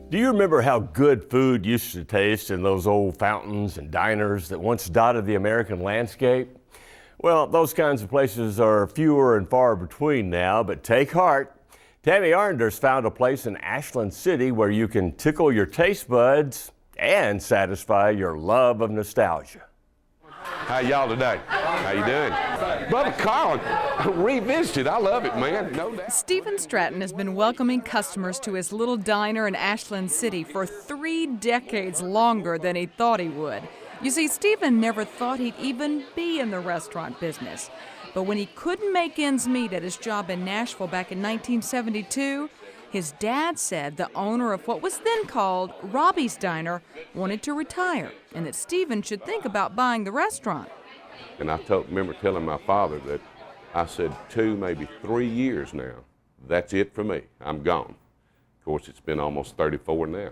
Do you remember how good food used to taste in those old fountains and diners that once dotted the American landscape? Well, those kinds of places are fewer and far between now, but take heart. Tammy Arnder's found a place in Ashland City where you can tickle your taste buds and satisfy your love of nostalgia. How y'all today? How you doing? Brother Carl revisited. I love it, man. No doubt. Stephen Stratton has been welcoming customers to his little diner in Ashland City for 3 decades longer than he thought he would. You see, Stephen never thought he'd even be in the restaurant business. But when he couldn't make ends meet at his job in Nashville back in 1972, his dad said the owner of what was then called Robbie's Diner wanted to retire and that Stephen should think about buying the restaurant. And I remember telling my father that I said 2, maybe 3 years now, that's it for me. I'm gone. Of course, it's been almost 34 now.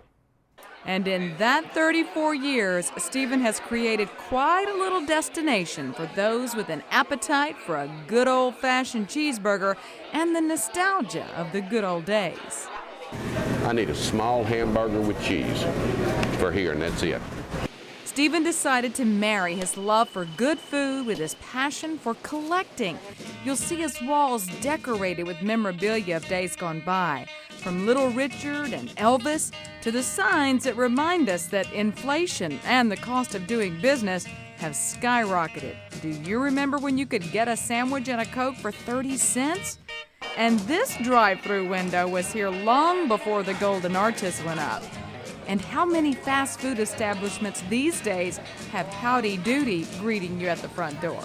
And in that 34 years, Stephen has created quite a little destination for those with an appetite for a good old-fashioned cheeseburger and the nostalgia of the good old days. I need a small hamburger with cheese for here, and that's it. Stephen decided to marry his love for good food with his passion for collecting. You'll see his walls decorated with memorabilia of days gone by, from Little Richard and Elvis to the signs that remind us that inflation and the cost of doing business have skyrocketed. Do you remember when you could get a sandwich and a Coke for 30 cents? And this drive-through window was here long before the golden arches went up. And how many fast food establishments these days have Howdy Doody greeting you at the front door?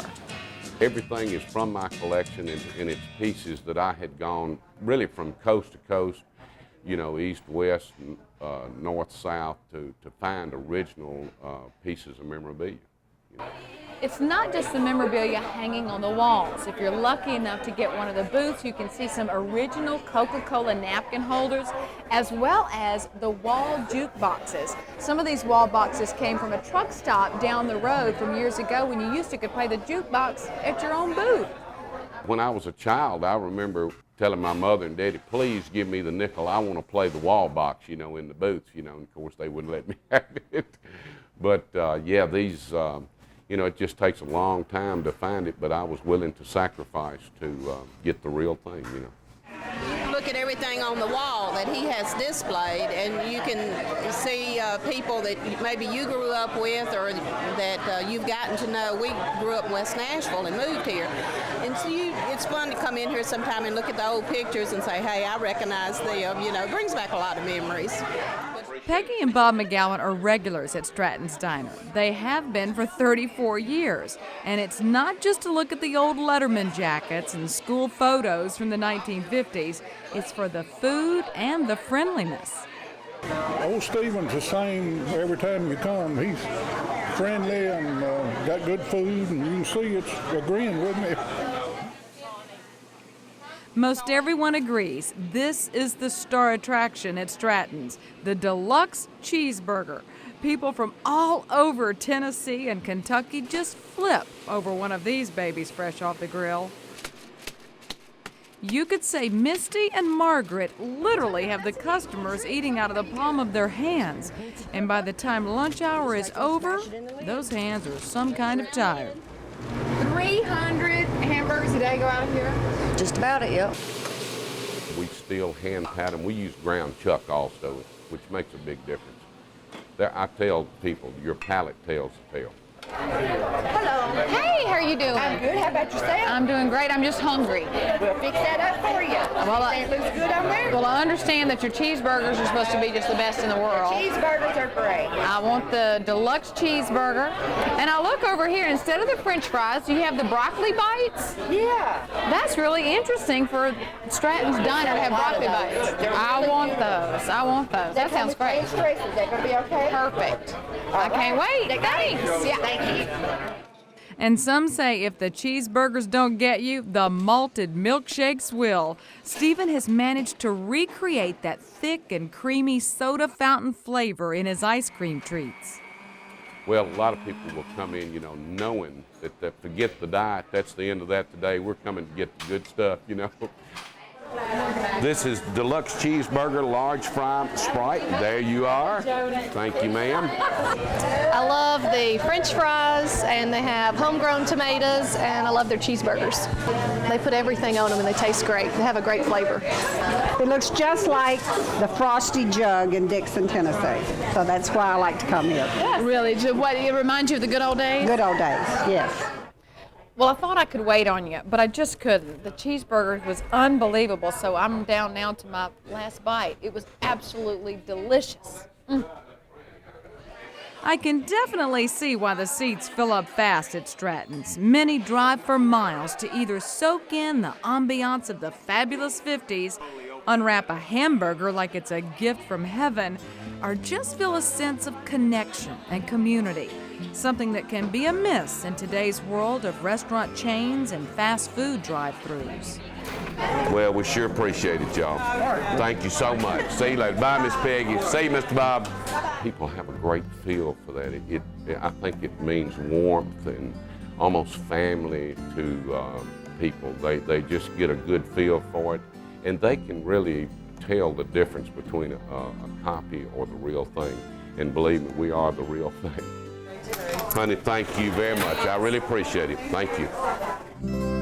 Everything is from my collection in its pieces that I had gone really from coast to coast, you know, east, west, north, south, to find original pieces of memorabilia. You know. It's not just the memorabilia hanging on the walls. If you're lucky enough to get one of the booths, you can see some original Coca-Cola napkin holders, as well as the wall jukeboxes. Some of these wall boxes came from a truck stop down the road from years ago when you used to could play the jukebox at your own booth. When I was a child, I remember telling my mother and daddy, please give me the nickel. I want to play the wall box, you know, in the booths, you know, and of course they wouldn't let me have it. But yeah, these, you know, it just takes a long time to find it, but I was willing to sacrifice to get the real thing, you know. Look at everything on the wall that he has displayed, and you can see people that maybe you grew up with or that you've gotten to know. We grew up in West Nashville and moved here. And so it's fun to come in here sometime and look at the old pictures and say, hey, I recognize them. You know, it brings back a lot of memories. Peggy and Bob McGowan are regulars at Stratton's Diner. They have been for 34 years. And it's not just to look at the old Letterman jackets and school photos from the 1950s. It's for the food and the friendliness. Old Stephen's the same every time you come. He's friendly and got good food, and you can see it's agreeing with me. Most everyone agrees this is the star attraction at Stratton's, the Deluxe Cheeseburger. People from all over Tennessee and Kentucky just flip over one of these babies fresh off the grill. You could say Misty and Margaret literally have the customers eating out of the palm of their hands. And by the time lunch hour is over, those hands are some kind of tired. 300 hamburgers a day go out of here? Just about it, yep. We still hand pat them. We use ground chuck also, which makes a big difference. I tell people, your palate tells the tale. Hello. Hey, how are you doing? I'm good. How about yourself? I'm doing great. I'm just hungry. We'll fix that up for you. Well, It looks good on there. Well, I understand that your cheeseburgers are supposed to be just the best in the world. Cheeseburgers are great. I want the deluxe cheeseburger. And I look over here, instead of the french fries, do you have the broccoli bites? Yeah. That's really interesting for Stratton's Diner to have broccoli bites. I want those. I want those. That sounds great. Is that going to be okay? Perfect. I can't wait. Thanks. Yeah, thank you. And some say if the cheeseburgers don't get you, the malted milkshakes will. Stephen has managed to recreate that thick and creamy soda fountain flavor in his ice cream treats. Well, a lot of people will come in, you know, knowing that forget the diet, that's the end of that today. We're coming to get the good stuff, you know. This is Deluxe Cheeseburger, large fry, Sprite. There you are. Thank you, ma'am. I love the French fries, and they have homegrown tomatoes, and I love their cheeseburgers. They put everything on them, and they taste great. They have a great flavor. It looks just like the Frosty Jug in Dixon, Tennessee. So that's why I like to come here. Really? What, it reminds you of the good old days? Good old days, yes. Well, I thought I could wait on you, but I just couldn't. The cheeseburger was unbelievable, so I'm down now to my last bite. It was absolutely delicious. I can definitely see why the seats fill up fast at Stratton's. Many drive for miles to either soak in the ambiance of the fabulous 50s, unwrap a hamburger like it's a gift from heaven, or just feel a sense of connection and community, something that can be a miss in today's world of restaurant chains and fast food drive-thrus. Well, we sure appreciate it, y'all. Thank you so much. See you later. Bye, Miss Peggy. See you, Mr. Bob. People have a great feel for that. I think it means warmth and almost family to people. They just get a good feel for it, and they can really tell the difference between a copy or the real thing. And believe me, we are the real thing. Honey, thank you very much. I really appreciate it. Thank you.